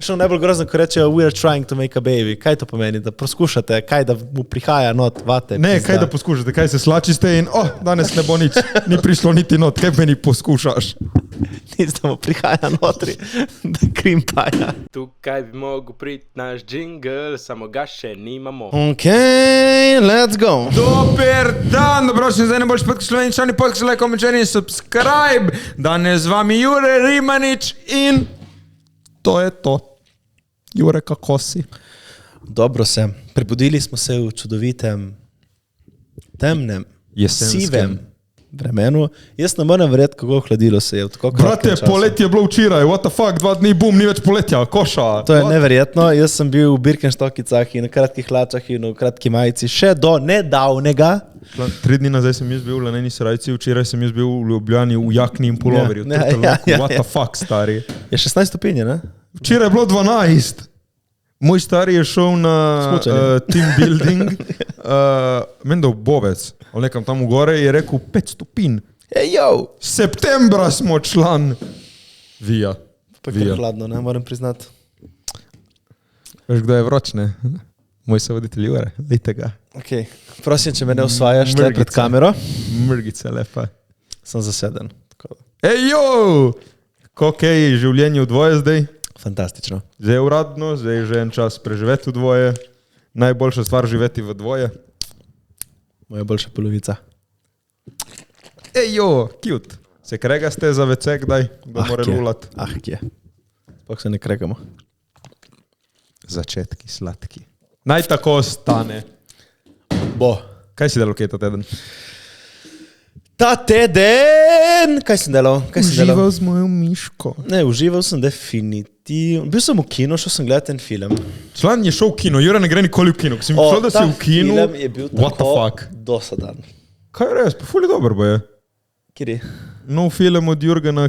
Še najbolj grozno, ko rečejo we are trying to make a baby. Kaj to pomeni? Da poskušate, kaj da mu prihaja not vate? Ne, kaj da poskušate, kaj se slačiste in danes ne bo nič, ni prišlo niti not, kaj meni poskušaš? Nic, da mu prihaja notri, da krimpaja. Tukaj bi mogel priti naš jingle, samo ga še nimamo. Ok, let's go. Dober dan, dobrodošli zdaj najboljši podcast slovenčani, podcast like, komentarji in subscribe. Danes z vami Jure Rimanič in to je to. Jure, kako si? Dobro se. Prebudili smo se v čudovitem, temnem, sivem vremenu. Jaz ne moram verjeti, kako hladilo se je. Brate, poletje je bilo včeraj, what the fuck, 2 dni, bum, ni več poletja, koša. To je neverjetno. Jaz sem bil v Birkenstockicah in v kratkih hlačah in v kratki majici še do nedavnega. 3 dni nazaj sem jaz bil v laneni srajci, včeraj sem jaz bil v Ljubljani v jakni in puloverju. What the fuck, stari. Je 16 stopinje, ne? Včeraj je bilo 12. Moj stari je šel na team building, mendel Bovec, ali nekam tam v gore, je rekel 5 stopinj. Ej, jo! Septembra smo član. Vija. Pa kar hladno, ne, moram priznati. Veš, kdo je vroč, ne? Moj sovoditelj Jure, lejte ga. Ok, prosim, če me ne osvajaš tle pred kamero. Mrgica, lepa. Sem zaseden. Ej, jo! Kako je življenje v dvoje zdaj? Fantastično. Zdaj je uradno, zdaj je že en čas preživeti v dvoje. Najboljša stvar živeti v dvoje. Moja boljša polovica. Ej, jo, cute. Se kregaste za WC kdaj, da more rulati? Kje. Spok se ne kregamo. Začetki sladki. Naj tako ostane. Bo. Kaj si delal kaj ta teden? Ta teden! Kaj sem delal? Užival z mojo miško. Ne, užival sem definitivno. Bil sem v kino, šel sem gledati en film. Član je šel v kino, Jure ne gre nikoli v kino. Ko si mi šel, da si v kino, film je bil tako dosadan. Kaj je res? Pa ful je dober, boje. Kjer je? Nov film od Jurgena,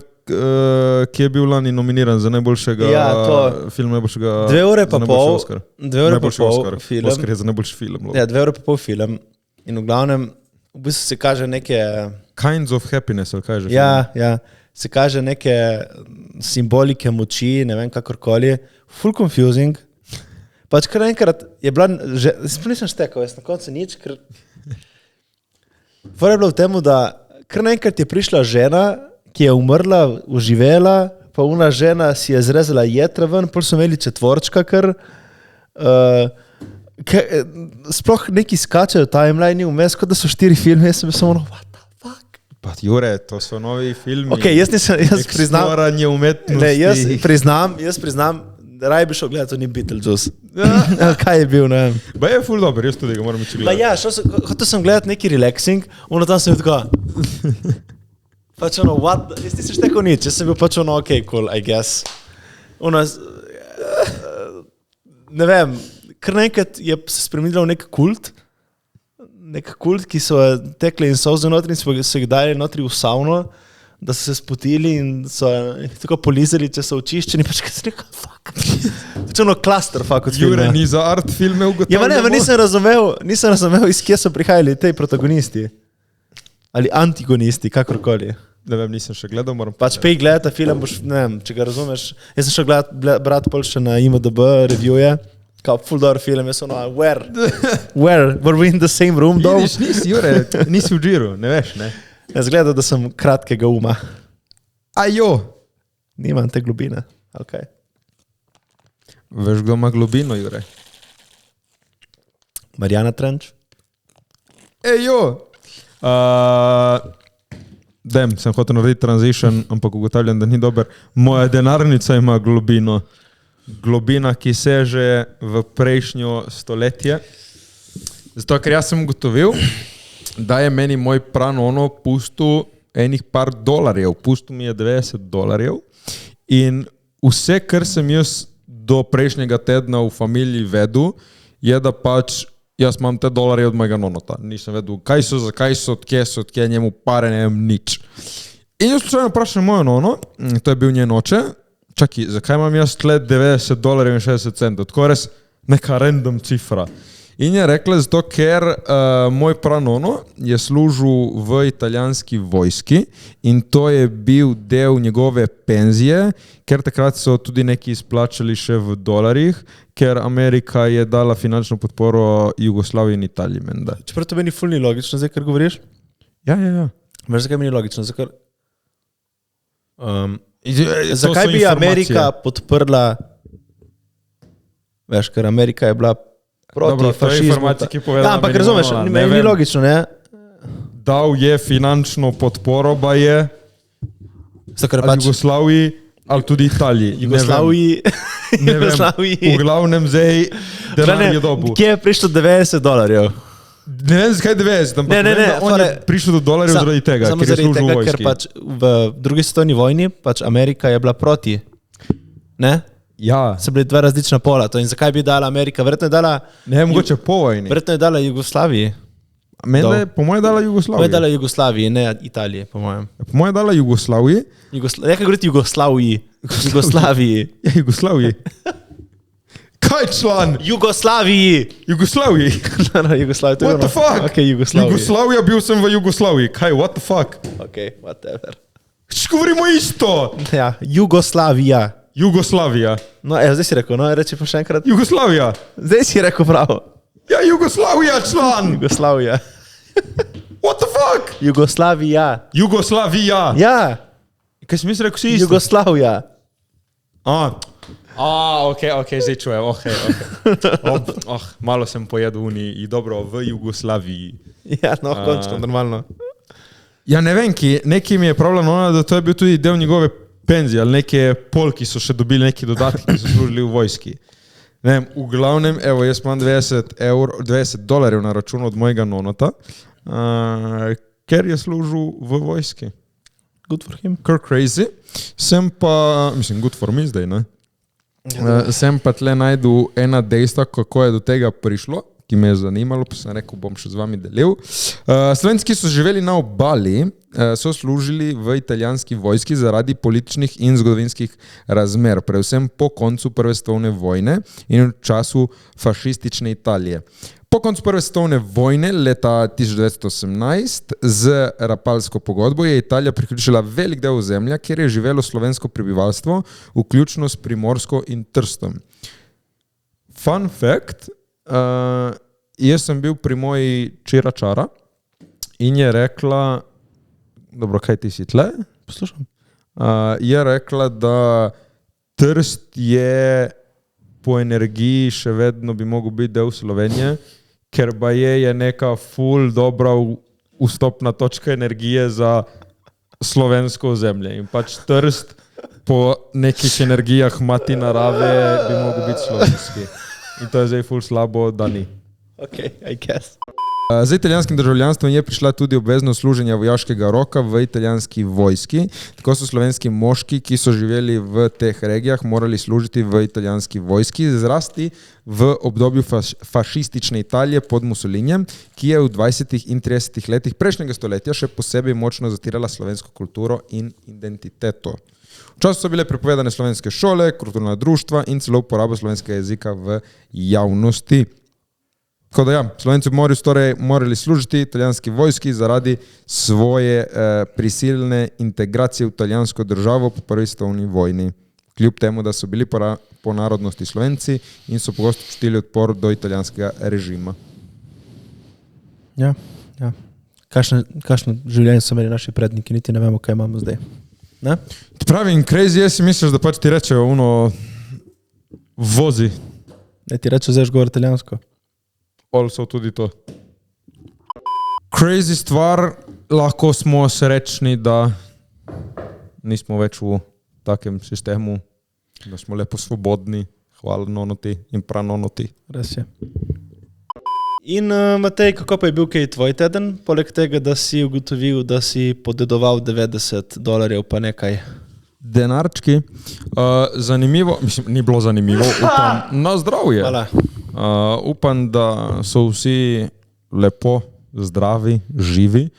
ki je bil lani nominiran za najboljšega film, najboljšega 2 ure pa pol. 2 ure pa pol film. Oscar je za najboljši film. Ja, 2 ure pa pol film. In v glavnem, v bistvu se kaže neke... Kinds of happiness, ali kaj že? Ja. Se kaže neke simbolike moči, ne vem, kakorkoli. Full confusing. Pač kar enkrat je bila... Sploh nisem štekal, jaz na koncu nič, ker... Fora je bilo v temu, da kar naenkrat je prišla žena, ki je umrla, uživela, pa ona žena si je zrezala jetra ven, pol so imeli četvorčka, ker sploh neki skačajo timeline vmes, kot da so 4 filme, jaz sem bil samo what the fuck? Pa Jure, to so novi filmi. Ok, jaz priznam... Eksploranje umetnosti. Ne, jaz priznam, raj bi šel gledati, to ni Beetlejuice. Kaj je bil, ne vem. Ba je ful dober, jaz tudi ga moram ići gledati. Ba ja, hotel sem gledati neki relaxing, ono tam sem bil tako. Pač ono, what? Jaz nisem štekal nič, jaz sem bil pač ono, ok, cool, I guess. Ono, ne vem, kar naenkrat je se spremenilo v nek kult, ki so tekli in solze notri in so jih dali notri v savno, da so se spotili in so tako polizali, če so očiščeni, pač kaj se nekaj, fuck. Pač ono clusterfuck od filma. Jure, ni za art filme ugotavljamo? Ja, nisem razumel, iz kje so prihajali tej protagonisti. Ali antigonisti, kakorkoli. Ne vem, nisem še gledal, moram pač pej gledati film, boš, ne vem, če ga razumeš. Jaz sem šel brat pol še na IMDb reviewje, kao full door film, jaz sem ono, where? Were we in the same room, though? Nisi, Jure, nisi v džiru, ne veš, ne? Jaz gledam, da sem kratkega uma. Ajo! Nimam te globine, ok. Veš, kdo ima globino, Jure? Mariana Trenč? Ejo! Sem hotel narediti transition, ampak ugotavljam, da ni dober. Moja denarnica ima globino. Globina, ki seže v prejšnjo stoletje. Zato, ker jaz sem ugotovil, da je meni moj pran ono pustil enih par dolarjev. Pustil mi je $90. In vse, kar sem jaz do prejšnjega tedna v familiji vedel, je, da pač jaz imam te dolarje od mojega nonota. Nisem vedel, kaj so, zakaj so, odkje njemu pare, ne vem nič. In jaz slučajno vprašam mojo nono, to je bil njen oče, čaki, zakaj imam jaz tle $90 in 60 centov? Tako res neka random cifra. In je rekla zato, ker moj pranono je služil v italijanski vojski in to je bil del njegove penzije, ker takrat so tudi neki izplačali še v dolarjih, ker Amerika je dala finančno podporo Jugoslaviji in Italiji, menda. Čeprav to meni ful ni logično, zdaj, kar govoriš? Ja. Veš, zakaj meni logično? Zakaj, To zakaj so bi informacije. Amerika podprla, veš, ker Amerika je bila proti Dobro, to je fašizmu. informacija, ki je povedala ampak meni razumeš, Manuela, ne meni ni vem. logično, ne? Dal je finančno podporo, ba je Zato, ker ali pač Jugoslaviji, ali tudi Italiji. Jugoslaviji, Ne vem. V glavnem zdaj denar je dobil. Kje je prišlo $90? Ne vem, zakaj 90, ampak Ne, vem, da on je prišel do dolarjev zaradi tega, samo ker je zaradi služil v tega, vojski. ker pač v drugi svetovni vojni pač Amerika je bila proti. Ne? Ja, So bili dva različna pola. To in zakaj bi dala Amerika? Verjetno je dala, ne, mogoče po vojni. verjetno je dala Jugoslaviji. Mene je po mojem dala To je Jugoslaviji. dala Jugoslaviji, ne Italiji, po mojem. Po mojem dala Jugoslaviji. Nekaj govoriti Jugoslaviji. Jugoslaviji. Ja, Jugoslaviji. Kaj član? Jugoslaviji! Jugoslaviji. No, Jugoslaviji. to je What the ono. fuck? Ok, Jugoslaviji. Jugoslavija, bil sem v Jugoslaviji. Kaj, what the fuck? Ok, whatever. Govorimo isto. Ja, Jugoslavija. Jugoslavija. No, evo, zdaj si rekel, no, reči pa še enkrat. Jugoslavija. Zdaj si rekel prav. Ja, Jugoslavija, član. Jugoslavija. What the fuck? Jugoslavija. Jugoslavija. Ja, Kaj si misli, rekel si isto? Jugoslavija. Ok, zdaj čujem, malo sem pojedel i dobro, v Jugoslaviji. Ja, no, končno, normalno. Ja, ne vem, neki mi je problem, da to je bil tudi del njegove penzije, ali neke polki so še dobili neki dodatki, ki so služili v vojski. Ne vem, v glavnem, evo, jaz imam $20 na računu od mojega nonota, ker je služil v vojski. Good for him. Kar crazy. Sem pa, mislim, good for me zdaj, ne? Sem pa tle najdu ena dejstva, kako je do tega prišlo, ki me je zanimalo, pa sem rekel, bom še z vami delil. Slovenci, ki so živeli na obali, so služili v italijanski vojski zaradi političnih in zgodovinskih razmer, predvsem po koncu Prve svetovne vojne in v času fašistične Italije. Po koncu Prve svetovne vojne leta 1918 z Rapalsko pogodbo je Italija priključila velik del ozemlja, kjer je živelo slovensko prebivalstvo, vključno s Primorsko in Trstom. Fun fact, jaz sem bil pri moji čiračara in je rekla, dobro, kaj ti si tle? Poslušam. Je rekla, da Trst je po energiji še vedno bi mogel biti del Slovenije, ker ba je neka ful dobra vstopna točka energije za slovensko ozemlje. In pač Trst po nekih energijah mati narave bi mogel biti slovenski. In to je zdaj ful slabo, da ni. Ok, I guess. Z italijanskim državljanstvom je prišla tudi obveznost služenja vojaškega roka v italijanski vojski. Tako so slovenski moški, ki so živeli v teh regijah, morali služiti v italijanski vojski, zrasti v obdobju fašistične Italije pod Mussolinijem, ki je v 20. in 30. letih prejšnjega stoletja še posebej močno zatirala slovensko kulturo in identiteto. Včasih so bile prepovedane slovenske šole, kulturna društva in celo uporaba slovenskega jezika v javnosti. Tako da ja, Slovenci morali služiti italijanski vojski zaradi svoje prisilne integracije v italijansko državo po Prvi svetovni vojni. Kljub temu, da so bili po narodnosti Slovenci in so pogosto čutili odpor do italijanskega režima. Ja. Kakšno življenje so imeli naši predniki, niti ne vemo, kaj imamo zdaj. Ne? Pravim, crazy, jaz si misliš, da pač ti rečejo vozi. Ne ti rečo, zdaj govor italijansko. Also tudi to. Crazy stvar, lahko smo srečni, da nismo več v takem sistemu, da smo lepo svobodni, hvala nonoti in pranonoti. Res je. In Matej, kako pa je bil kaj tvoj teden? Poleg tega, da si ugotovil, da si podedoval $90 pa nekaj. Denarčki. Zanimivo, mislim, ni bilo zanimivo, upam, na zdravje. Hvala. Upam, da so vsi lepo, zdravi, živi.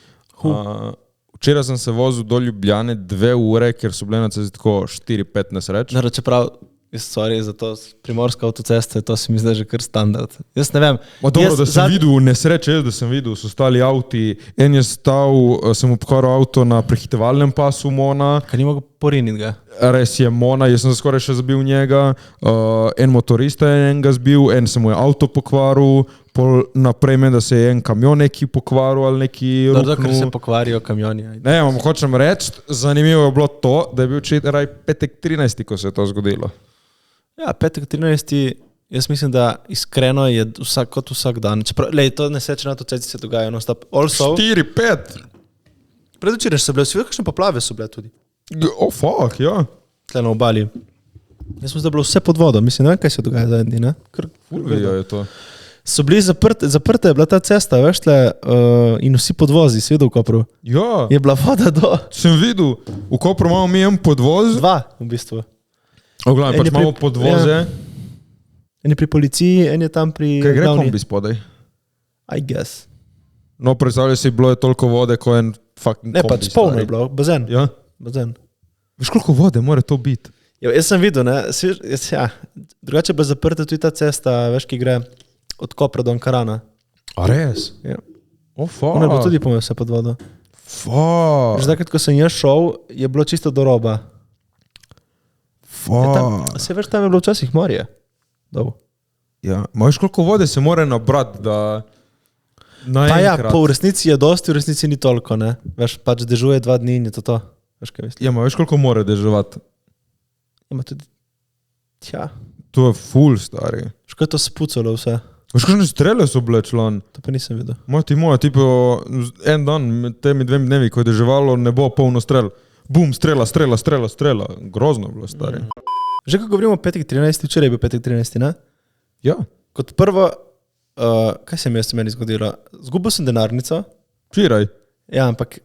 Včeraj sem se vozil do Ljubljane 2 ure, ker so bile na cesti tako 4-5 nesreč. Čeprav Sorry, za to primorska avtocesta, to se mi zdi že kar standard. Jaz ne vem. Dobro, da sem videl nesreče, da sem videl, so stali avti, en je stal, sem obkoral avto na prehitevalnem pasu Mona. Kaj ni mogel poriniti ga? Res je Mona, jaz sem skoraj še zabil njega, en motorista je enega zbil, en se mu je avto pokvaril, pol naprej meni, da se je en kamion neki pokvaril ali neki ruknul. Ker se ruknul. pokvarijo kamioni. Ne, vam hočem reči, zanimivo je bilo to, da je bil včeraj petek 13, ko se je to zgodilo. Ja, petek 13. Jaz mislim, da iskreno je kot vsak dan. To nesreče na avtocesti se dogaja non-stop. 4-5. Predvčeraj so bile, vsi kakšne poplave so bile tudi. Oh, fuck, ja. Tle na obali. Jaz mislim, da je bilo vse pod vodo. Mislim, ne vem, kaj se dogaja zadnji, ne? Fulvijo je to. So bili zaprta je bila ta cesta, veš, tle, in vsi podvozi, si videl v Kopru. Ja, Je bila voda do... sem videl, v Kopru imamo mi en podvoz. Dva, v bistvu. Ogledaj, En pač je pri- imamo podvoze. En je pri policiji, en je tam pri... Kaj gre glavni. kombi spodaj? I guess. No, predstavljaj si, bilo je toliko vode, ko en fucking Ne, kombi. pač polno je stari. bilo, bazen. Ja. Bazen. Veš, koliko vode mora to biti? Ja, jaz sem videl, ne, drugače je bila zaprta tudi ta cesta, veš, ki gre od Kopra do Ankarana. A res? Ja. Oh, fuck. Ono je bilo tudi pomembno vse pod vodo. Fuck. Že takrat, ko sem jaz šel, je bilo čisto do roba. Se veš, tam je bilo včasih morje. Dol. Ja, ma veš, koliko vode se mora nabrati, da... Pa ja, naenkrat- po v resnici je dosti, v resnici ni toliko, ne. Veš, pač dežuje 2 dni in je to to. Veš, kaj mislim. Ja, ma veš, koliko mora deževati? Ima tudi... Tja, To je ful, stari. veš, kaj je to spucalo vse. Veš, kakšne strele so bile član? To pa nisem videl. Moja, tipo, en dan, med temi 2 dnevi, ko je deževalo, ne bo polno strel. Bum, strela. Grozno je bilo, stari. Že ko govorimo o petek 13, včeraj je bil petek 13, ne? Ja, Kot prvo, kaj se mi je s meni zgodilo? Zgubil sem denarnico, včeraj. ja, ampak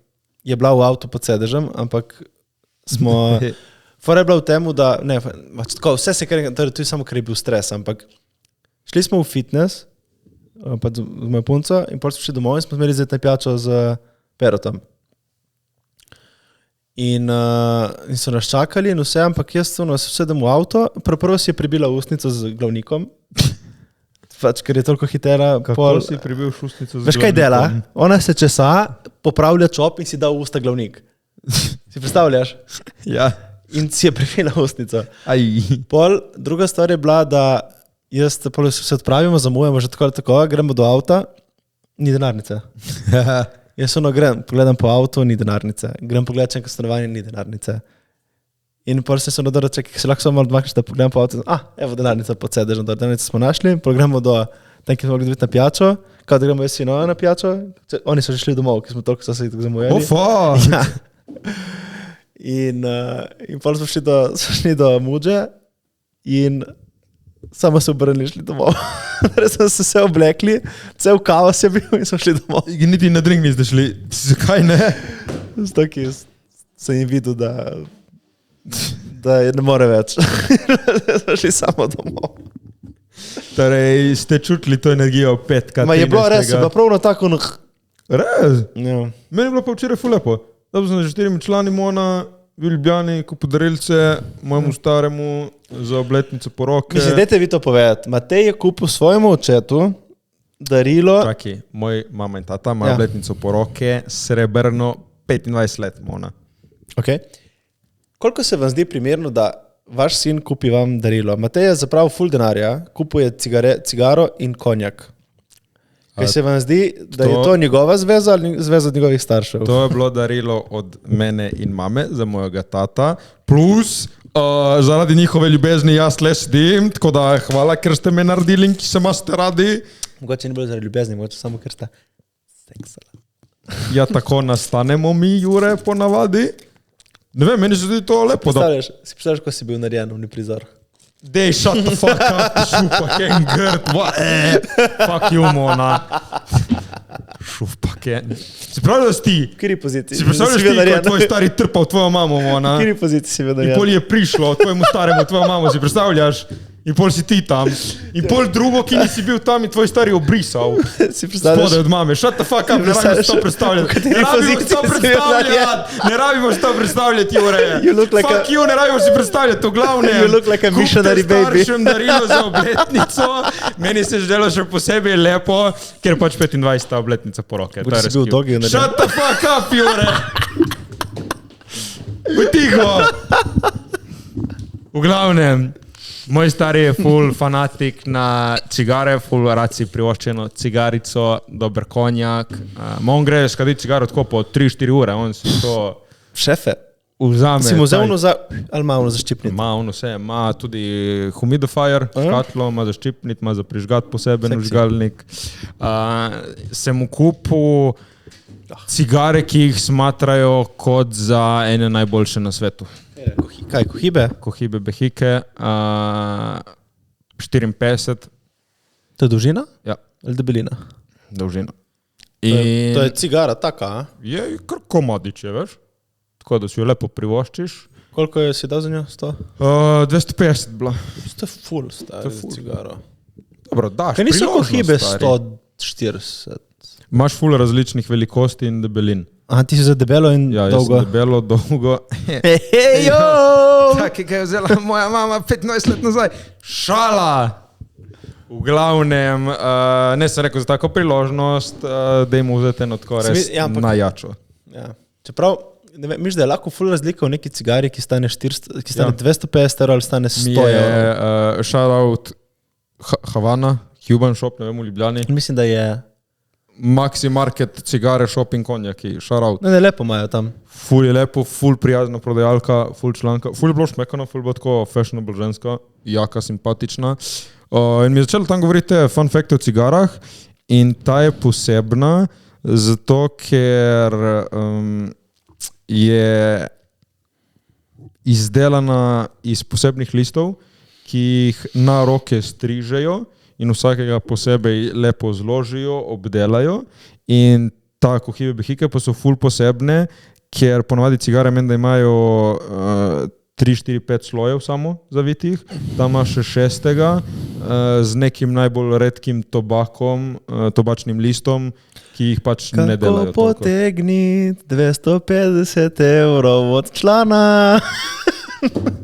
je bila v avtu pod sedežem, ampak smo... Fora je bila v temu, da, ne, pač tako, vse se kar, to je tudi samo, ker je bil stres, ampak šli smo v fitness, pa z mojo punco in potem smo šli domov in smo imeli zdaj pijačo z Perotom. In so nas čakali in vse, ampak jaz sedem v avto, prvo si je pribila ustnico z glavnikom, pač, ker je toliko hitela. Kako si pribil šustnico z Veš kaj dela? Ona se česa, popravlja čop in si da v usta glavnik. Si predstavljaš? Ja. In si je pribila ustnico. Aj. Druga stvar je bila, da se odpravimo, zamujamo že tako ali tako, gremo do avta, ni denarnice. Jaz grem, pogledam po avtu, ni denarnice. Grem pogledat še neko stanovanje, ni denarnice. In potem sem se nadal, če se lahko samo malo odmakneš, da pogledam po avtu. Evo denarnica pod sedežem, denarnice smo našli, gremo do tam, ki smo mogli biti na pijačo, kao da gremo jaz in ona na pijačo. Oni so že šli domov, ki smo toliko se tako zamujali. Oh, fuck. Ja. In potem smo šli do Muđe in samo se obrnili, šli domov. Res smo se vse oblekli, cel kaos je bil in smo šli domov. In niti na drink niste šli. Zakaj ne? Zato, ki sem jim videl, da ne more več. Smo šli samo domov. Torej, ste čutili to energijo petka? Ma je bilo res, je bilo pravno tako. Res? Ja. Meni je bilo pa včeraj ful lepo. Da sem že 4 člani Mona v Ljubljani kupil darilce mojemu staremu za obletnico poroke. Mislim, dajte vi to povedati. Matej je kupil svojemu očetu darilo. Čaki, moj mama in tata ima obletnico poroke, srebrno 25 let Mona. Okay. Koliko se vam zdi primerno, da vaš sin kupi vam darilo? Matej je zapravil ful denarja, kupuje cigaro in konjak. Kaj se vam zdi, da je to njegova zveza ali zveza od njegovih staršev? To je bilo darilo od mene in mame za mojega tata, plus zaradi njihove ljubezni jaz le sedim, tako da hvala, ker ste me naredili in ki se imate radi. Mogoče ni bilo zaradi ljubezni, mogoče samo ker sta seksala. Ja, tako nastanemo mi, Jure, ponavadi. Ne vem, meni se zdi to lepo. Si predstavljaš, ko si bil narejen v prizor? Dej, shut the fuck up, šupaken grd, fuck you, Mona. Šupaken. Si pravi, da si ti? V kjeri poziciji? Si predstavljaš ti, ko je tvoj stari trpal tvojo mamo, Mona? V kjeri poziciji si bil In narejen? pol je prišlo tvojemu staremu, tvojo mamo, si predstavljaš? In pol si ti tam. In pol drugo, ki nisi bil tam in tvoj stari obrisal. Si predstavljaš? Spodaj od mame. Shut the fuck up, ne rabimo si to predstavljati. Ne rabimo si to predstavljati. Ne rabimo si to predstavljati, Jure. Fuck you, ne rabimo si predstavljati. V glavnem. You look like a missionary baby. Kupite staršem darilo za obletnico. Meni se želo še posebej lepo, ker pač 25. obletnica poroke. Budi si bil dogi. Shut the fuck up, Jure. Tiho. V glavnem. Moj stari je full fanatik na cigare, full rad si privoščeno cigarico, dober konjak. On gre skaditi cigaro tako po 3-4 ure, on si to Šefe, vzame. si mu vzel ono za, ali ima ono za ščipniti? Ima ono vse, ima tudi humidifier, škatlo, ima za ščipniti, ima za prižgat poseben žgalnik. Sem v kupu cigare, ki jih smatrajo kot za ene najboljše na svetu. Kaj, Kohibe? Kohibe Behike, 54. To je dolžina? Ja, Ali debelina? dolžina. To je cigara taka, a? Je kar komadiče, veš? Tako da si jo lepo privoščiš. Koliko je si dal za njo? 100? 250 bila. To je full, stari, za cigaro. Dobro, daš Kaj niso priložnost, Kohibe stari. 140? Imaš full različnih velikosti in debelin. Aha, ti si za debelo in Ja, dolgo. jaz sem debelo, dolgo. Hej, jo! Taki, ki je vzela moja mama 15 let nazaj. Šala! V glavnem, ne sem rekel za tako priložnost, da jim vzeti eno tako res najjačo. Ja. Čeprav, ne vem, misliš, da je lahko full razlika v neki cigari, ki stane 250 € ali stane 100 Mi je €. shoutout Havana, Cuban shop, ne vem, v Ljubljani. Mislim, da je... Maxi Market, cigare, shop in konjaki, shoutout. Ne, lepo imajo tam. Ful je lepo, ful prijazna prodajalka, ful članka, ful je bilo šmekano, ful je bilo tako fashionable ženska, jaka, simpatična. In mi je začela tam govoriti fun fact o cigarah in ta je posebna, zato ker je izdelana iz posebnih listov, ki jih na roke strižejo in vsakega posebej lepo zložijo, obdelajo in ta Kohibe Behike pa so ful posebne, ker ponovadi cigare meni, da imajo 3, 4, 5 slojev samo zavitih, tam ima še 6. Z nekim najbolj redkim tobakom, tobačnim listom, ki jih pač ne delajo. Kako potegniti 250 € od člana?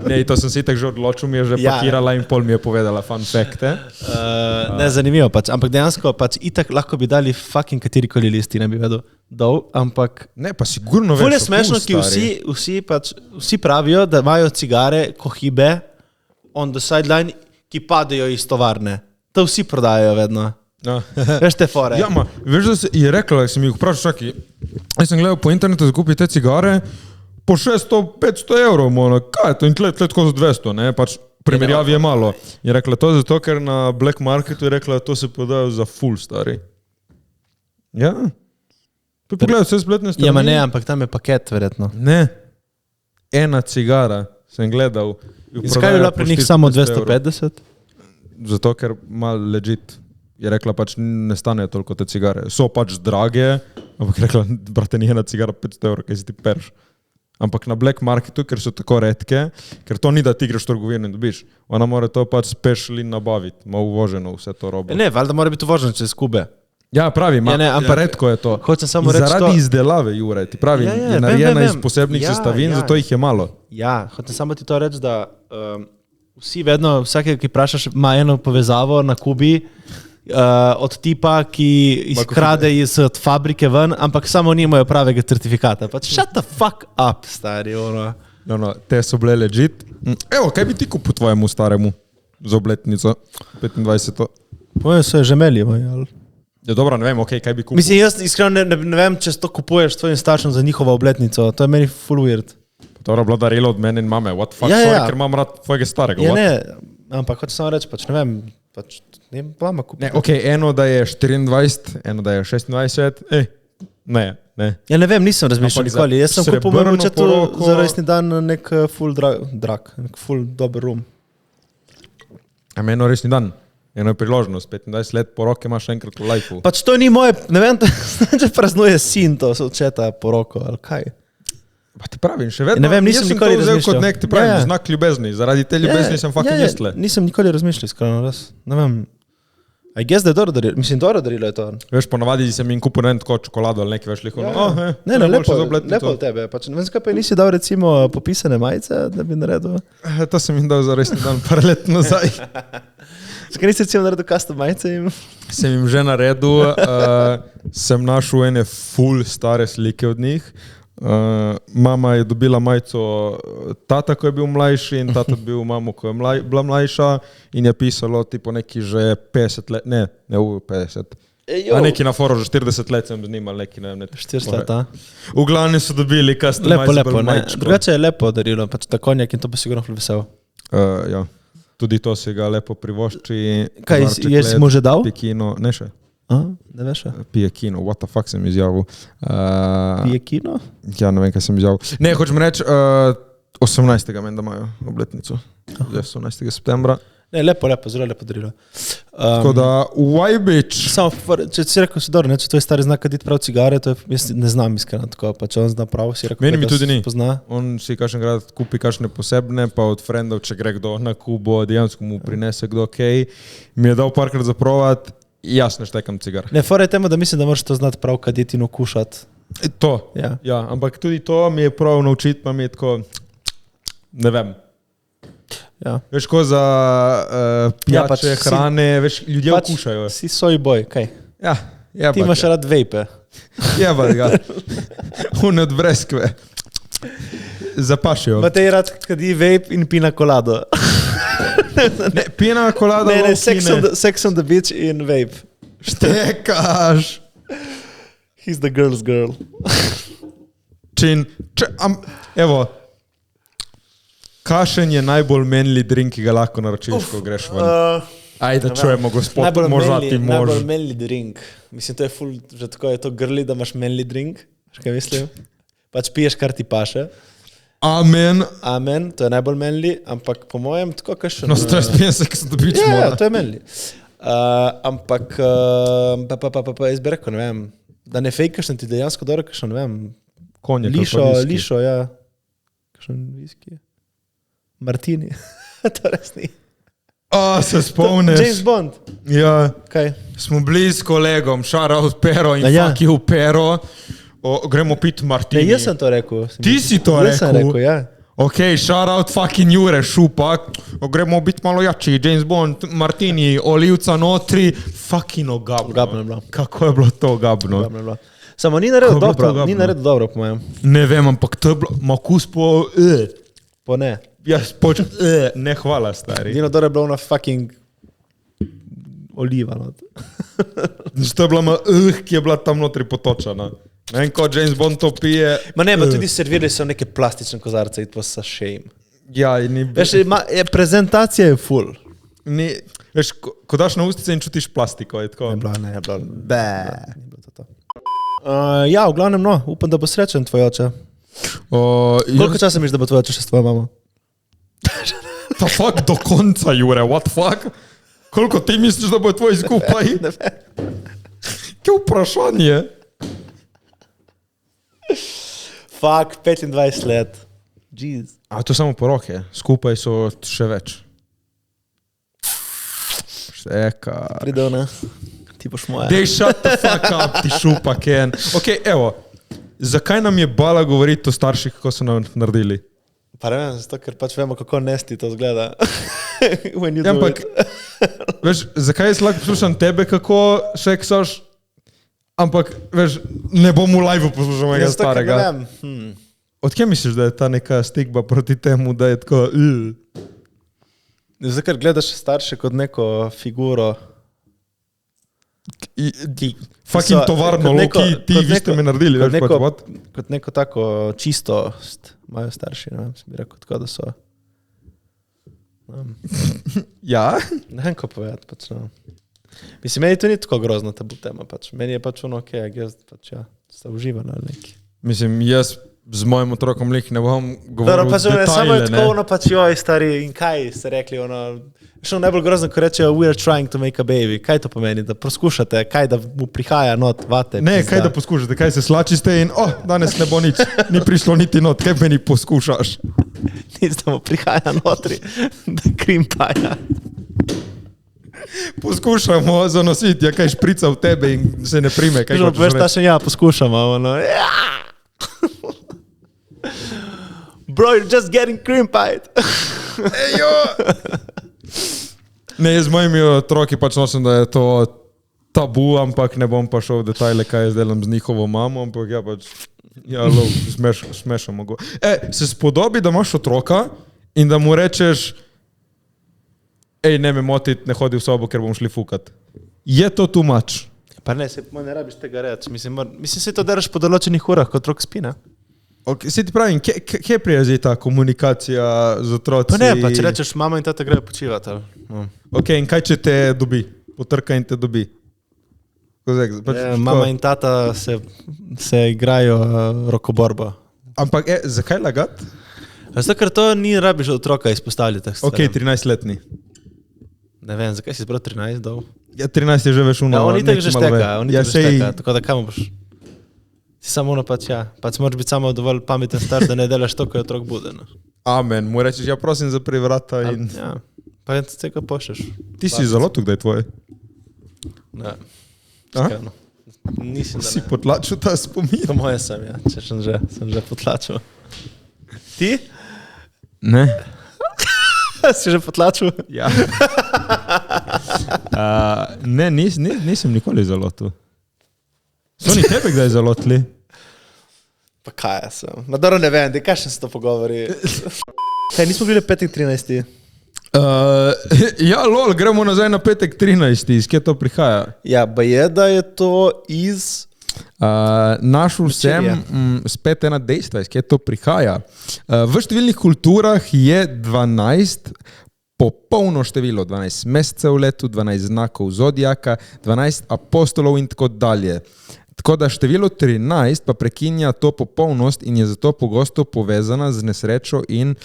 Ne, to sem si tako že odločil, mi je že pakirala in pol mi je povedala fun facte. Ne, zanimivo pač, ampak dejansko pač itak lahko bi dali fucking katerikoli listi, ne bi vedel dol, ampak... Ne, pa sigurno ful je smešno, ki vsi pravijo, da imajo cigare Kohibe on the sideline, ki padejo iz tovarne. To vsi prodajajo vedno. Ja. Veš te fore. Ja, ma, veš, da je rekla, sem jih vprašal, čaki, jaz sem gledal po internetu zakupiti te cigare, po 600-500 €, kaj je to? In tle tako za 200, ne, pač primerjavi je malo. Je rekla to zato, ker na black marketu je rekla, to se podajo za full stari. Ja. Pogledaj vse spletne strani. Ja, ma ne, ampak tam je paket, verjetno. Ne. Ena cigara sem gledal. Zakaj je bila pri njih samo 250? Zato, ker malo legit. Je rekla, pač ne stanejo toliko te cigare. So pač drage, ampak je rekla, brate, ni ena cigara 500 €, kaj si ti perš. Ampak na black marketu, ker so tako redke, ker to ni, da ti greš v trgovino in dobiš. Ona mora to pač specially nabaviti, ima uvoženo vse to robo. Ne, valjda mora biti uvoženo čez Kube. Ja, pravi, Ja, ne, ampak redko je to. Hočem samo reči zaradi to- izdelave, Jure, ti pravi, Ja, je narejena vem. iz posebnih sestavin, zato jih je malo. Ja, hočem samo ti to reči, da vsi vedno, vsake, ki vprašaš, ima eno povezavo na Kubi, od tipa, ki izkrade iz fabrike ven, ampak samo nimajo pravega certifikata. Pač shut the fuck up, stari, ono. No, te so bile legit. Evo, kaj bi ti kupil tvojemu staremu za obletnico 25. Moje so že imeli, ali? Ja, dobro, ne vem, okay, kaj bi kupil. Mislim, jaz iskreno ne vem, če to kupuješ tvojim staršem za njihovo obletnico. To je meni full weird. Dobro, bila darilo od mene in mame. What fuck, Ja, ja, sorry, ja. ker imam rad tvojega starega. Ja, what? ne, ampak hočem samo reči, pač ne vem, pač ne vama kupiti. Ne, okay, eno, da je 24, eno, da je 26. Ne. Ja, ne vem, nisem razmišljal Ampak za nikoli. Jaz sem kupil srebrno mogoče poroko- za rojstni dan nek full drag, nek full dober rum. A meni resni dan. Eno je priložnost, 25 let poroke imaš enkrat v lifeu. Pač to ni moje, ne vem, če praznuje sin to, se očeta poroko, ali kaj. Pa ti pravim, še vedno. Ne vem, nisem nikoli vzel razmišljal. kot nek, ti pravim, znak ljubezni. Zaradi te ljubezni sem fucking jestle. Nisem nikoli razmišljal, iskreno, res. Ne vem. I guess, da je dobro darilo. Mislim, dobro darilo je to. Veš, ponavadi sem jim kupil ne tako čokolado ali nekaj, veš, liho. Ne, lepo od tebe. Pač, ne vem, zakaj pa nisi dal recimo popisane majice, da bi naredil. To sem jim dal za resni dan, par let nazaj. Zakaj nisi recimo naredil custom majice jim? Sem jim že naredil, sem našel ene full stare slike od njih. Mama je dobila majico tata, ko je bil mlajši in tata bil mamo, ko je bila mlajša in je pisalo tipo neki že 50 let, ne 50. A neki na foru že 40 let sem z njim ali neki, ne vem. 40 let, a? V glavni so dobili custom majico. Lepo, ne. Drugače je lepo darilo, pač ta konjak in to pa sigurno vesel. Ja, tudi to si ga lepo privošči. Kaj, jesi mu že dal? Pikino, ne še. Ne veš? Pije kino, what the fuck sem izjavil. Pije kino? Ja, ne vem, kaj sem izjavil. Ne, hočem reči, 18. meni, da imajo obletnico. 18. septembra. Ne, lepo, zelo lepo darilo. Tako da, why bitch? Samo, če si rekel, si dobro, ne, če to je stari znak, kaditi prav cigare, to je, jaz ne znam iskreno tako, pa če on zna prav, si rekel, meni mi tudi ni. Pozna. On si kakšen grad kupi kakšne posebne, pa od frendov, če gre kdo na Kubo, dejansko mu prinese kdo kaj. Mi je dal parkrat zaprovat, jaz ne štekam cigar. Ne, fora je temu, da mislim, da moraš to znati prav kaditi in okušati. To, ja, ampak tudi to mi je prav naučiti, pa mi je tako, ne vem. Ja. Veš, ko za pijače, pač hrane, veš, ljudje pač okušajo. Si soy boy, kaj? Ja, ti imaš rad vejpe. Jebal ga. Une od breskve. Zapašijo. Ma te je rad kadi vape in pina colado. Ne, pina colado. Ne, sex on the beach in vape. Štekaš. He's the girl's girl. Evo, kašen je najbolj manly drink, ki ga lahko naročiš, ko greš ven. Ajde, čujemo, gospod, možda ti mož. Najbolj manly drink. Mislim, to je full, že tako je to girly, da imaš manly drink. Veš, kaj mislim? Pač piješ, kar ti paše. Amen. Amen, to je najbolj manly, ampak po mojem, tako kašen. No, to je spijem se, ki se dobič mora. Ja, to je manly. Ampak, jaz bi rekel, ne vem, da ne fejkaš, da ti dejansko dobro kašen, ne vem, konjak, lišo, ja. Kašen viski. Martini. To res ni. Se spomniš. James Bond. Ja. Kaj? Smo bili s kolegom, shout Pero in fuck you Pero. Gremo piti Martini. Ne, jaz sem to rekel. Ti si to rekel? Jaz sem rekel, ja. Ok, shout fucking Jure Šupak. Gremo biti malo jači. James Bond, Martini, olivca notri. Fucking ogabno. Ogabno je bilo. Kako je bilo to ogabno? Ogabno je bilo. Samo ni naredil dobro, po mojem. Ne vem, ampak to je bilo makus po... Po ne. Jaz ne hvala, stari. Dino dobro je bilo na fucking oliva. To je bila ki je bila tam notri potočana. Ne vem, ko James Bond to pije. Ma ne, tudi servirali so neke plastične kozarce, it was a shame. Ja, ni... Veš, prezentacija je full. Ni, veš, ko daš na ustice in čutiš plastiko, je tako. Ne je bilo. Ni bilo to. Ja, v glavnem, no, upam, da bo srečen tvoj oče. Koliko časa misliš, da bo tvoj oče še s tvojo mamo? Ta fuck do konca, Jure, what fuck? Koliko ti misliš, da bo tvoj skupaj? Ne vem. Kje vprašanje? Fuck, 25 let. Jeez. A to samo poroke, skupaj so še več. Šteka. Pridel, ne? Ti boš moja. Dej, shut the fuck up, ti šupa, Ken. Ok, evo, zakaj nam je bala govoriti o starših, kako so nam naredili? Pa ne vem, zato, ker pač vemo, kako nesti to zgleda. Ampak, veš, zakaj jaz lahko poslušam tebe, kako seksaš, ampak, veš, ne bom v live poslušal mojega starega. Ne vem. Odkje misliš, da je ta neka stigma proti temu, da je tako... Zato, ker gledaš starše kot neko figuro. Fucking tovarno, ti vi ste me naredili, veš, pač. Kot neko tako čistost imajo starši, ne vem, sem bi rekel tako, da so. Ja? Ne vem, ko povedati, pač, no. Mislim, meni to ni tako grozno tabu tema, pač. Meni je pač ono, ok, jaz pač, ja, sta uživana ali neki. Mislim, jaz z mojim otrokom lih ne bom Dobro, govoril pa samo je detajle, tako, ono pač joj, stari, in kaj ste rekli, ono, še najbolj grozno, ko rečejo, we are trying to make a baby, kaj to pomeni, da poskušate, kaj da mu prihaja not, vate. Ne, pizda. kaj da poskušate, kaj se slačiste in, danes ne bo nič, ni prišlo niti not, kaj meni poskušaš? Nic, da mu prihaja notri, da krimpaja. Poskušamo zanositi, ja kaj šprica v tebe in se ne prime, kaj Že hočeš veš, ta reči. še ja, poskušamo, ono, ja. Bro, you're just getting crimped. Ejo! Ne, z mojimi otroki pač nosim, da je to tabu, ampak ne bom pa šel v detajle, kaj jaz delam z njihovo mamo, ampak ja pač, ja, smešamo go. Se spodobi, da imaš otroka in da mu rečeš, ne me motit, ne hodi v sobo, ker bom šli fukat. Je to too much? Pa ne, ne rabiš tega reči, mislim, se to deraš po določenih urah, kot otrok spina. Okay, se ti pravim, kje prije ta komunikacija z otroci? Pa ne, pa če rečeš, mama in tata grejo počivati. Ok, in kaj če te dobi? Potrka in te dobi? Mama in tata se igrajo rokoborbo. Ampak, zakaj lagat? Zato, ker to ni rabiš otroka izpostavljati. Ok, 13-letni. Ne vem, zakaj si zbral 13 dol? Ja, 13 je že veš uno. Ja, on itak že šteka, šteka, tako da kam boš? Si samo ono pač, ja. Pač moraš biti samo dovolj pameten star, da ne delaš to, ko je otrok buden. Amen, mu rečeš, ja prosim za privrata in... Ja, pa je tega pošleš. Ti si zalotu, kdaj je tvoje? Ne, čakaj, no. Nisem, da Si ne. potlačil ta spomin? To moje sem, ja, če sem že potlačil. Ti? Ne. Si že potlačil? Ja. Ne, nisem nikoli zalotu. So ni tebe kdaj zalotili? Pa kaj jaz sem? Ma dobro ne vem, kaj še se to pogovori. Kaj, nismo bili petek 13. Ja, lol, gremo nazaj na petek 13. Iz kje to prihaja? Ja, ba je, da je to iz... Našel sem spet ena dejstva, iz kje to prihaja. V številnih kulturah je 12 popolno število, 12 mesecev v letu, 12 znakov zodijaka, 12 apostolov in tako dalje. Tako da število 13 pa prekinja to popolnost in je zato pogosto povezana z nesrečo in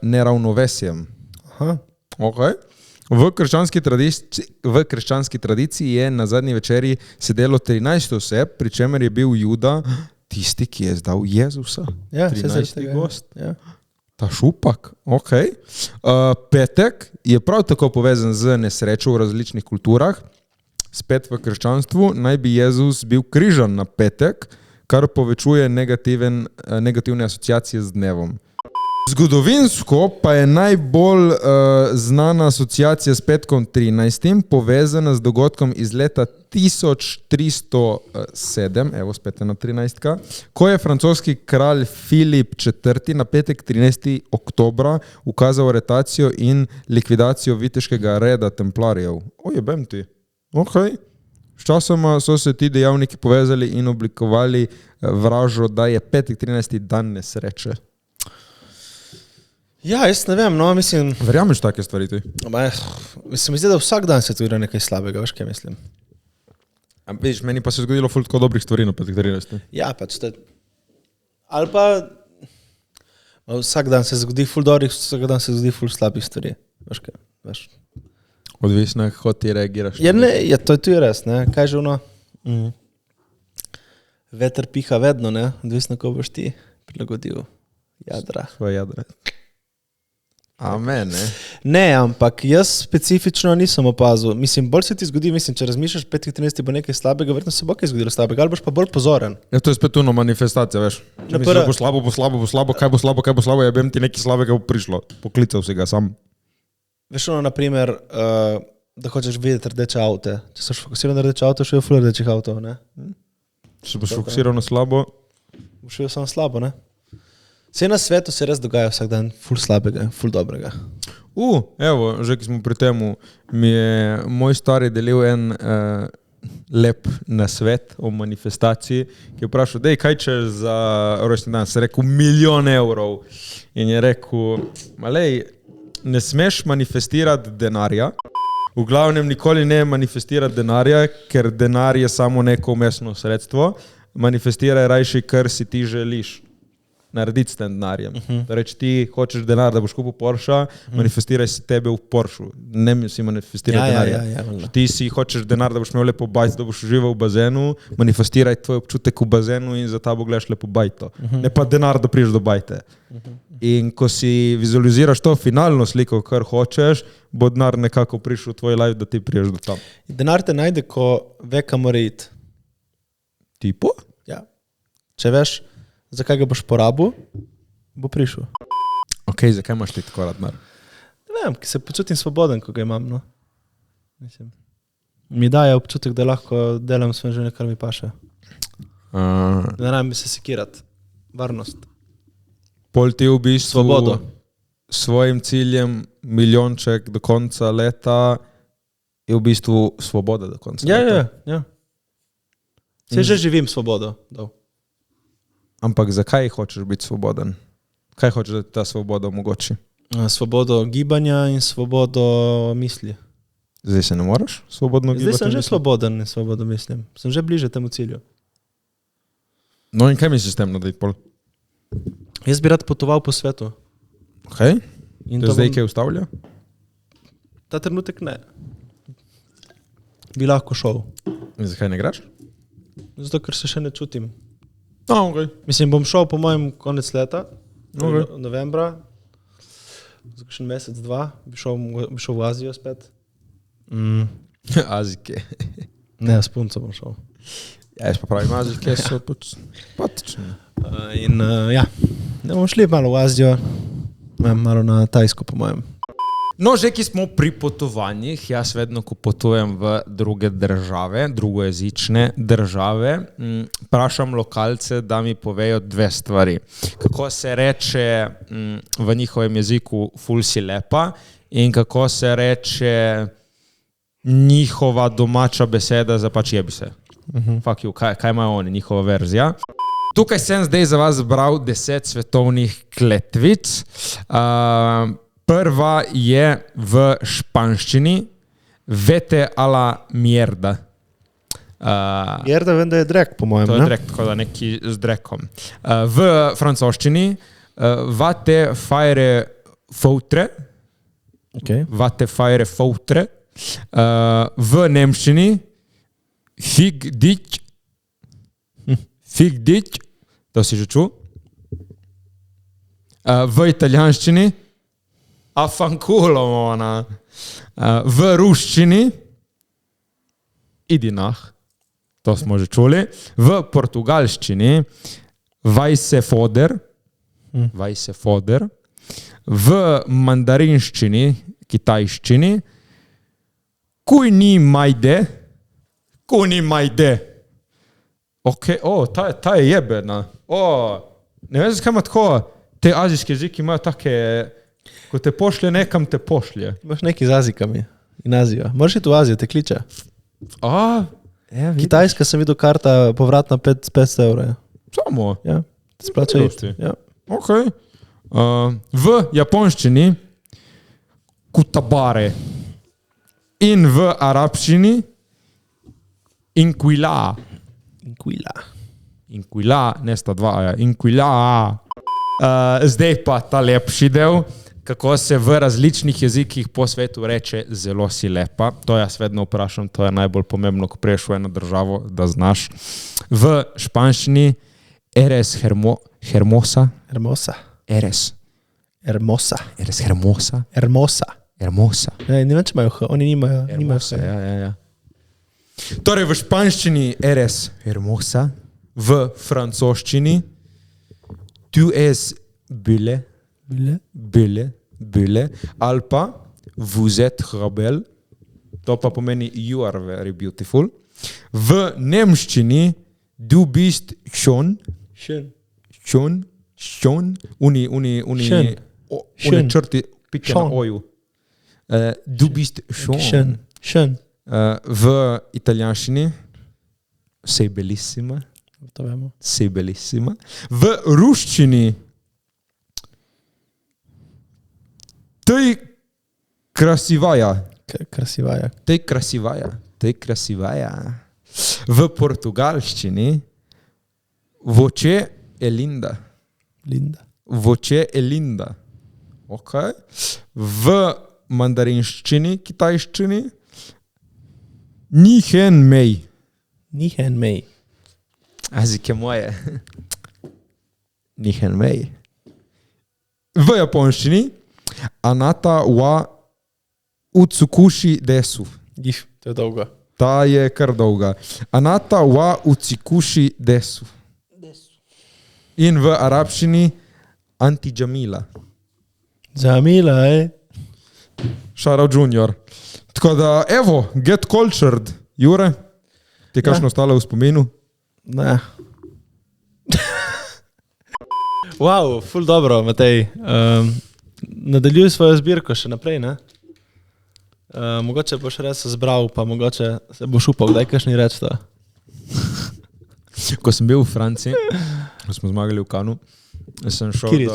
neravnovesjem. Aha. Okay. V krščanski tradiciji je na zadnji večeri sedelo 13 oseb, pri čemer je bil Juda tisti, ki je zdal Jezusa. Ja, 13. gost. Ja. Ta šupak, ok. Petek je prav tako povezan z nesrečo v različnih kulturah. Spet v krščanstvu naj bi Jezus bil križan na petek, kar povečuje negativne asociacije z dnevom. Zgodovinsko pa je najbolj znana asociacija s petkom 13. povezana z dogodkom iz leta 1307, evo spet ena 13, ko je francoski kralj Filip IV. Na petek 13. oktobra ukazal aretacijo in likvidacijo viteškega reda templarjev. Ojebem ti. Ok. Sčasoma so se ti dejavniki povezali in oblikovali vražo, da je petek 13. dan nesreče. Ja, jaz ne vem, no, mislim... Verjameš take stvari ti? Mislim, da vsak dan se tu igra nekaj slabega, veš kaj mislim. Vidiš, meni pa se je zgodilo ful tako dobrih stvari na petek 13. Ja, pač to je... Ali pa... Vsak dan se zgodi ful dobrih, vsak dan se zgodi ful slabih stvari, veš kaj, veš. Odvisno, kako ti reagiraš. Ja, ne, ja, to je tu res, ne, kaj že ono... Veter piha vedno, ne, odvisno, ko boš ti prilagodil jadra. Svoje jadre. Amen, ne? Ne, ampak jaz specifično nisem opazil. Mislim, bolj se ti zgodi, mislim, če razmišljaš, petek 13. bo nekaj slabega, verjetno se bo kaj zgodilo slabega, ali boš pa bolj pozoren. Ja, to je spet ono manifestacija, veš. Če misliš, da bo slabo, kaj bo slabo, ja bem ti nekaj slabega prišlo. Poklical si ga sam. Veš ono, naprimer, da hočeš videti rdeče avte. Če so fokusiran na rdeče avto, šel je ful rdečih avtov, ne? Če boš fokusiral na slabo. Boš šel samo slabo, ne? Vse na svetu se res dogaja vsak dan ful slabega, ful dobrega. Evo, že ki smo pri temu, mi je moj stari delil en lep nasvet o manifestaciji, ki je vprašal, dej, kaj češ za rojstni dan? Se je rekel, 1 000 000 evrov. In je rekel, malej, ne smeš manifestirati denarja, v glavnem nikoli ne manifestirati denarja, ker denar je samo neko umestno sredstvo, manifestiraj rajši, kar si ti želiš. narediti s tem denarjem. Torej, če ti hočeš denar, da boš kupil Porsche, manifestiraj si tebe v Porschu. Ne si manifestiraj denarja. Če ti si hočeš denar, da boš imel lepo bajto, da boš užival v bazenu, manifestiraj tvoj občutek v bazenu in za ta bo gledaš lepo bajto. Ne pa denar, da priješ do bajte. In ko si vizualiziraš to finalno sliko, kar hočeš, bo denar nekako prišel v tvoj life, da ti priješ do tam. Denar te najde, ko ve, kam mora iti. Tipo? Ja. Če veš, zakaj ga boš porabil, bo prišel. Ok, zakaj imaš ti tako rad denar? Ne vem, ki se počutim svoboden, ko ga imam. No. Mislim, mi daje občutek, da lahko delam svoje življenje, kar mi paše. Da ne rabim se sekirati. Varnost. Pol ti v bistvu Svobodo. Svojim ciljem milijonček do konca leta je v bistvu svoboda do konca leta. Ja. Se že živim svobodo. Ampak zakaj hočeš biti svoboden? Kaj hočeš, da ti ta svoboda omogoči? Svobodo gibanja in svobodo misli. Zdaj se ne moraš svobodno gibati? Zdaj sem že svoboden in svobodno mislim. Sem že bliže temu cilju. No in kaj misliš s tem narediti pol? Jaz bi rad potoval po svetu. Okay. In to zdaj kaj ustavlja? Ta trenutek ne. Bi lahko šel. In zakaj ne igraš? Zato, ker se še ne čutim. Okay. Mislim, bom šel po mojem konec leta, Okay. novembra, za kakšen mesec, dva, bi šel v Azijo spet. Azijke. Ne, s punco bom šel. Ja, jaz pa pravim, Azijke so patične. Ja, ne bomo šli malo v Azijo, malo na Tajsko po mojem. No, že ki smo pri potovanjih, jaz vedno, ko potujem v druge države, drugojezične države, prašam lokalce, da mi povejo dve stvari. Kako se reče v njihovem jeziku ful si lepa in kako se reče njihova domača beseda za pač jebi se. Fuck you, kaj imajo oni, njihova verzija. Tukaj sem zdaj za vas zbral 10 svetovnih kletvic. Prva je v španščini, vete a la mierda. Mierda vem, da je drek, po mojem. To je drek, tako da neki z drekom. V francoščini, vate faire foutre. Okay. Vate faire foutre. V nemščini, fig dich. Fig dich. To si že čul? V italijanščini, affanculo ona. V ruščini, idi nah. To smo že čuli. V portugalščini, vai se foder. Vai se foder. V mandarinščini, kitajščini, kuj ni majde. Kuj ni majde. Ok, ta je jebena. Ne vem, zakaj ima tako, te azijske jeziki imajo take, ko te pošlje nekam, te pošlje. Imaš neki z Azijkami in Azijo. Moraš iti v Azijo, te kliče. Kitajska sem videl karta povratna 500 €. Samo? Ja, te splača iti. Ja. Ok. V japonščini, kutabare. In v arabščini, inquila. Inquila, ne sta dva, ja. Inquila. Zdaj pa ta lepši del, kako se v različnih jezikih po svetu reče zelo si lepa. To jaz vedno vprašam, to je najbolj pomembno, ko priješ v eno državo, da znaš. V španščini, eres hermosa. Eres hermosa. Ne vem, če imajo H, oni nimajo. Hermosa, ja. Torej v španščini eres hermosa, v francoščini tu es belle, ali pa vous êtes rebelle, to pa pomeni you are very beautiful. V nemščini du bist schon, uni črti pike na oju. Du bist schon. V italijanščini sei bellissima. To vemo. Sei bellissima. V ruščini tej krasivaja. Tej krasivaja. V portugalščini voce e linda. Linda. Voče Elinda. Okay. V mandarinščini, kitajščini. Nihen Mei. Nihen Mei. Azike moje. Nihen Mei. V japonščini. Anata wa utsukushi desu. To je dolgo. Ta je kar dolga. Anata wa utsikushi desu. In v arabščini Anti-Jamila. Jamila, Shoutout Junior. Tako da, evo, get cultured. Jure, ti je kakšno ostalo v spominu? Ne. Wow, ful dobro, Matej. Nadaljuj svojo zbirko še naprej, ne? Mogoče boš res zbral, pa mogoče se boš upal, kdaj kakšni reči to. Ko sem bil v Franciji, ko smo zmagali v Kanu, sem šel Kirič.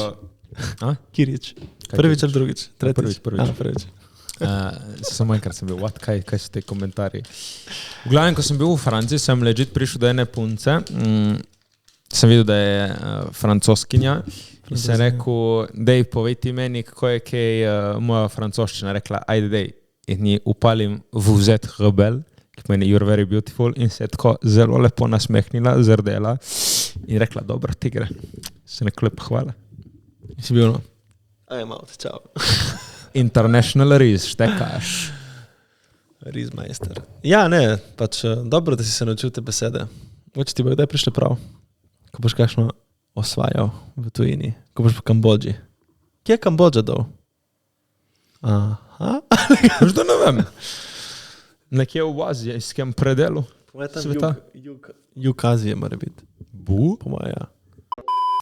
Kirič. Kaj Prvič Kirič? ali drugič? Tretjič? Prvič. Samo enkrat sem bil, kaj so te komentarji. V glavnem, ko sem bil v Franciji, sem legit prišel do ene punce, sem videl, da je francoskinja in sem rekel, dej, povej ti meni, kako je kaj moja francoščina rekla, ajde dej, in ji upalim vous êtes rebel, ki meni you're very beautiful, in se je tako zelo lepo nasmehnila, zrdela in rekla, dobro, tigre, se neko lepo hvala. In si bil, no? I'm out, čau. International Riz, štekaš. Rizmeister. Ja, ne, pač dobro, da si se naučil te besede. Mogoče ti bo kdaj prišle prav, ko boš kakšno osvajal v tujini, ko boš v Kambodži. Kje je Kambodža dol? Aha. Veš, da ne vem. Nekje v azijskem predelu sveta. Jug Azije mora biti. Bu? Po moje, ja.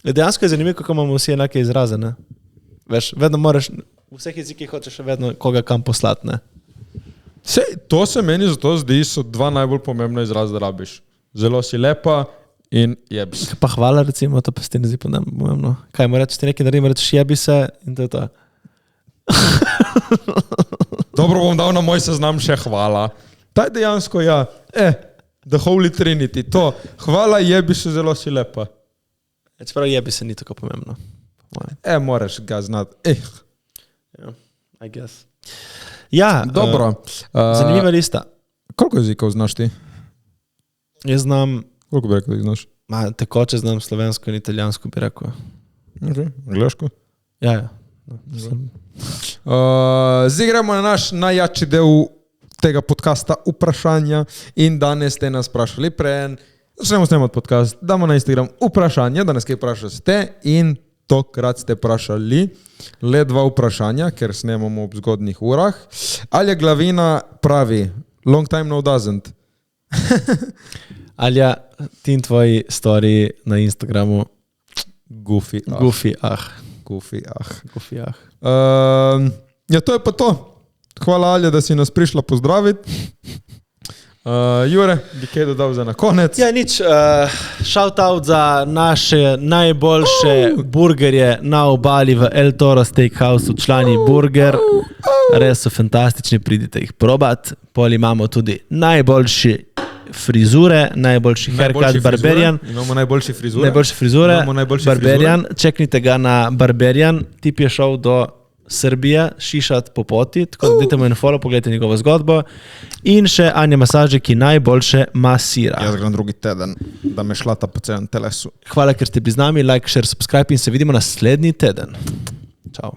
Dejansko je zanimivo, kako imamo vsi enake izraze, ne? Veš, vedno moraš, v vseh jezikih hočeš vedno koga kam poslati, ne? To se meni zato zdi, so dva najbolj pomembna izraza, da rabiš. Zelo si lepa in jebis. Pa hvala, recimo, to pa se ti ne zdi pomembno. Kaj mu rečeš, ti nekaj naredim, rečeš jebi se in to je to. Dobro, bom dal na moj seznam še hvala. Ta je dejansko, ja, the Holy Trinity, to. Hvala, jebi se, zelo si lepa. Čeprav jebi se ni tako pomembno. Moraš ga znati. I guess. Ja, dobro. Zanimiva lista. Koliko jezikov znaš ti? Jaz znam, Koliko bi rekel, da jih znaš? tekoče znam slovensko in italijansko, bi rekel. Okay. Angleško? Ja. Zdaj gremo na naš najjači del tega podcasta vprašanja in danes ste nas vprašali preden začnemo snemati podcast, damo na Instagram vprašanja, danes kaj vprašate in tokrat ste vprašali le 2 vprašanja, ker snemamo ob zgodnih urah. Alja Glavina pravi, long time no doesn't. Alja, ti in tvoji story na Instagramu. Goofy. Ja, to je pa to. Hvala, Alja, da si nas prišla pozdraviti. Jure, bi kaj dodal za na konec? Ja, nič. Shout out za naše najboljše burgerje na obali v El Toro Steakhouse, člani Burger. Res so fantastični, pridite jih probat. Pol imamo tudi najboljši frizure, najboljši haircut Barberian. Imamo najboljši frizure. Najboljše frizure, Imamo najboljše Barberian. frizure. Čeknite ga na Barberian. Tip je šel do Srbije, šišat po poti, tako da dajte mu en follow, pogledajte njegovo zgodbo. In še Anja Masaže, ki najboljše masira. Jaz grem drugi teden, da me šlata po celem telesu. Hvala, ker ste bili z nami, like, share, subscribe in se vidimo naslednji teden. Čau.